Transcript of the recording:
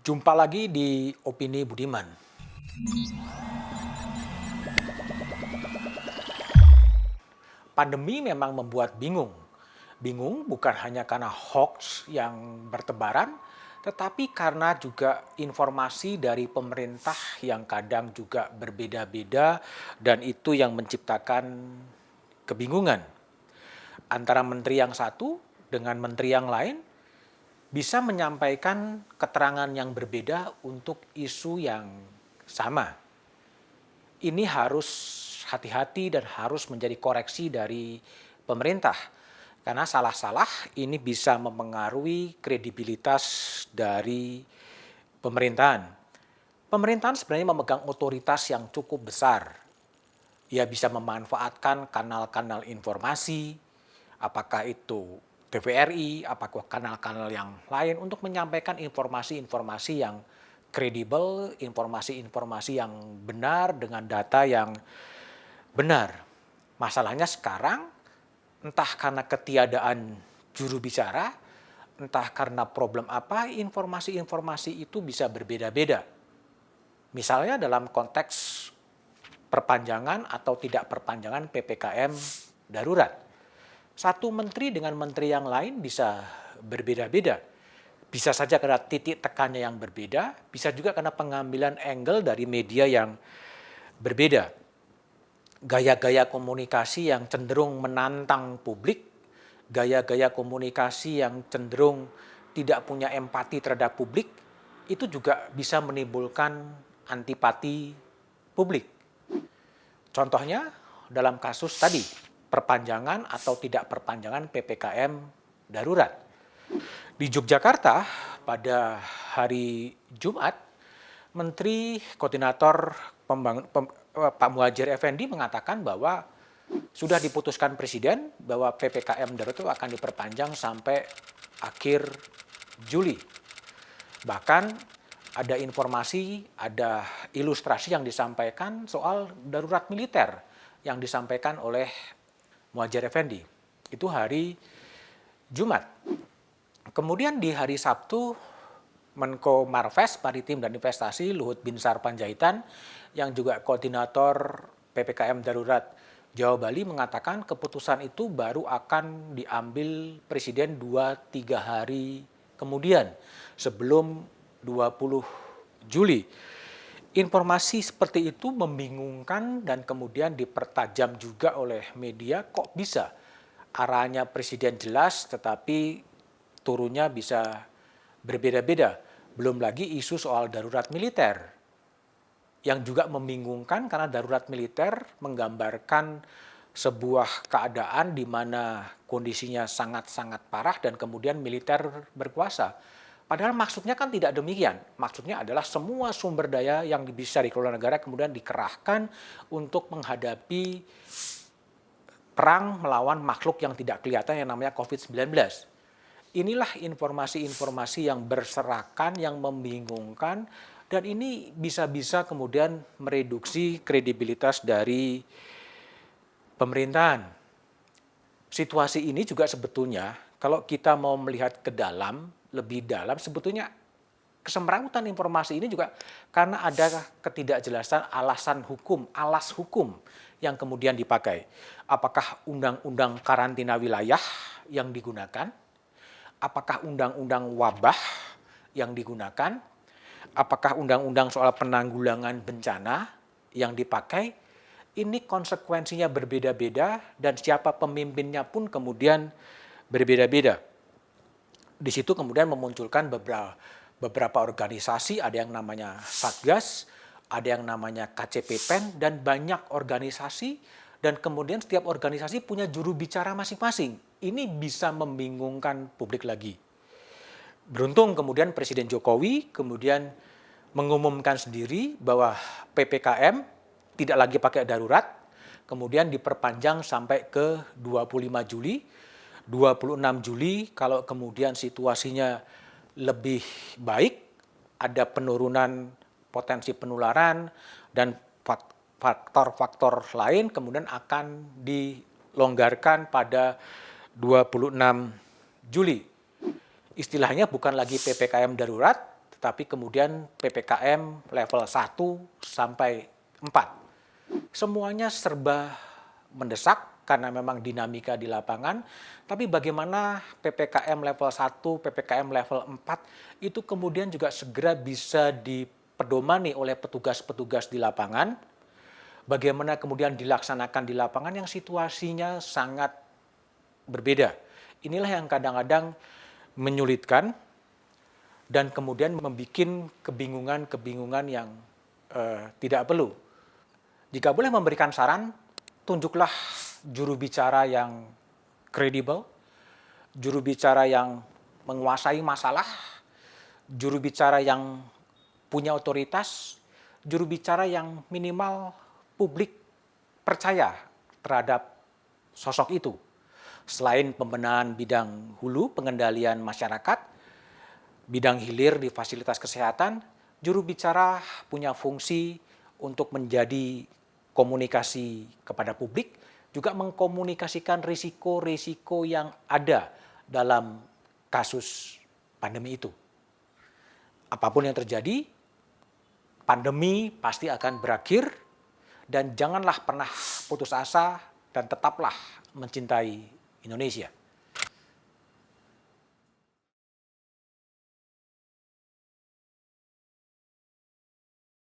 Jumpa lagi di Opini Budiman. Pandemi memang membuat bingung. Bingung bukan hanya karena hoax yang bertebaran, tetapi karena juga informasi dari pemerintah yang kadang juga berbeda-beda dan itu yang menciptakan kebingungan. Antara menteri yang satu dengan menteri yang lain bisa menyampaikan keterangan yang berbeda untuk isu yang sama. Ini harus hati-hati dan harus menjadi koreksi dari pemerintah. Karena salah-salah ini bisa mempengaruhi kredibilitas dari pemerintahan. Pemerintahan sebenarnya memegang otoritas yang cukup besar. Ia bisa memanfaatkan kanal-kanal informasi, apakah itu TVRI, apakah kanal-kanal yang lain untuk menyampaikan informasi-informasi yang kredibel, informasi-informasi yang benar dengan data yang benar. Masalahnya sekarang entah karena ketiadaan juru bicara, entah karena problem apa, informasi-informasi itu bisa berbeda-beda. Misalnya dalam konteks perpanjangan atau tidak perpanjangan PPKM darurat. Satu menteri dengan menteri yang lain bisa berbeda-beda. Bisa saja karena titik tekannya yang berbeda, bisa juga karena pengambilan angle dari media yang berbeda. Gaya-gaya komunikasi yang cenderung menantang publik, gaya-gaya komunikasi yang cenderung tidak punya empati terhadap publik, itu juga bisa menimbulkan antipati publik. Contohnya dalam kasus tadi, perpanjangan atau tidak perpanjangan PPKM darurat. Di Yogyakarta pada hari Jumat, Menteri Koordinator Pak Muhadjir Effendi mengatakan bahwa sudah diputuskan Presiden bahwa PPKM darurat itu akan diperpanjang sampai akhir Juli. Bahkan ada informasi, ada ilustrasi yang disampaikan soal darurat militer yang disampaikan oleh Muhadjir Effendi. Itu hari Jumat. Kemudian di hari Sabtu, Menko Marves, Maritim dan Investasi, Luhut Binsar Panjaitan, yang juga koordinator PPKM Darurat Jawa Bali mengatakan keputusan itu baru akan diambil Presiden 2-3 hari kemudian, sebelum 20 Juli. Informasi seperti itu membingungkan dan kemudian dipertajam juga oleh media. Kok bisa arahnya Presiden jelas tetapi turunnya bisa berbeda-beda. Belum lagi isu soal darurat militer yang juga membingungkan karena darurat militer menggambarkan sebuah keadaan di mana kondisinya sangat-sangat parah dan kemudian militer berkuasa. Padahal maksudnya kan tidak demikian. Maksudnya adalah semua sumber daya yang bisa dikelola negara kemudian dikerahkan untuk menghadapi perang melawan makhluk yang tidak kelihatan yang namanya COVID-19. Inilah informasi-informasi yang berserakan, yang membingungkan, dan ini bisa-bisa kemudian mereduksi kredibilitas dari pemerintahan. Situasi ini juga sebetulnya, kalau kita mau melihat ke dalam, lebih dalam, sebetulnya kesemrautan informasi ini juga karena ada ketidakjelasan alasan hukum, alas hukum yang kemudian dipakai. Apakah undang-undang karantina wilayah yang digunakan? Apakah undang-undang wabah yang digunakan? Apakah undang-undang soal penanggulangan bencana yang dipakai? Ini konsekuensinya berbeda-beda dan siapa pemimpinnya pun kemudian berbeda-beda. Di situ kemudian memunculkan beberapa organisasi, ada yang namanya Satgas, ada yang namanya KCPPEN, dan banyak organisasi, dan kemudian setiap organisasi punya juru bicara masing-masing. Ini bisa membingungkan publik lagi. Beruntung kemudian Presiden Jokowi kemudian mengumumkan sendiri bahwa PPKM tidak lagi pakai darurat, kemudian diperpanjang sampai ke 25 Juli, 26 Juli kalau kemudian situasinya lebih baik, ada penurunan potensi penularan dan faktor-faktor lain kemudian akan dilonggarkan pada 26 Juli. Istilahnya bukan lagi PPKM darurat, tetapi kemudian PPKM level 1 sampai 4. Semuanya serba mendesak karena memang dinamika di lapangan, tapi bagaimana PPKM level 1, PPKM level 4 itu kemudian juga segera bisa dipedomani oleh petugas-petugas di lapangan, bagaimana kemudian dilaksanakan di lapangan yang situasinya sangat berbeda. Inilah yang kadang-kadang menyulitkan dan kemudian membuat kebingungan-kebingungan yang tidak perlu. Jika boleh memberikan saran, tunjuklah juru bicara yang kredibel, juru bicara yang menguasai masalah, juru bicara yang punya otoritas, juru bicara yang minimal publik percaya terhadap sosok itu. Selain pembenahan bidang hulu, pengendalian masyarakat, bidang hilir di fasilitas kesehatan, juru bicara punya fungsi untuk menjadi komunikasi kepada publik, juga mengkomunikasikan risiko-risiko yang ada dalam kasus pandemi itu. Apapun yang terjadi, pandemi pasti akan berakhir dan janganlah pernah putus asa dan tetaplah mencintai Indonesia.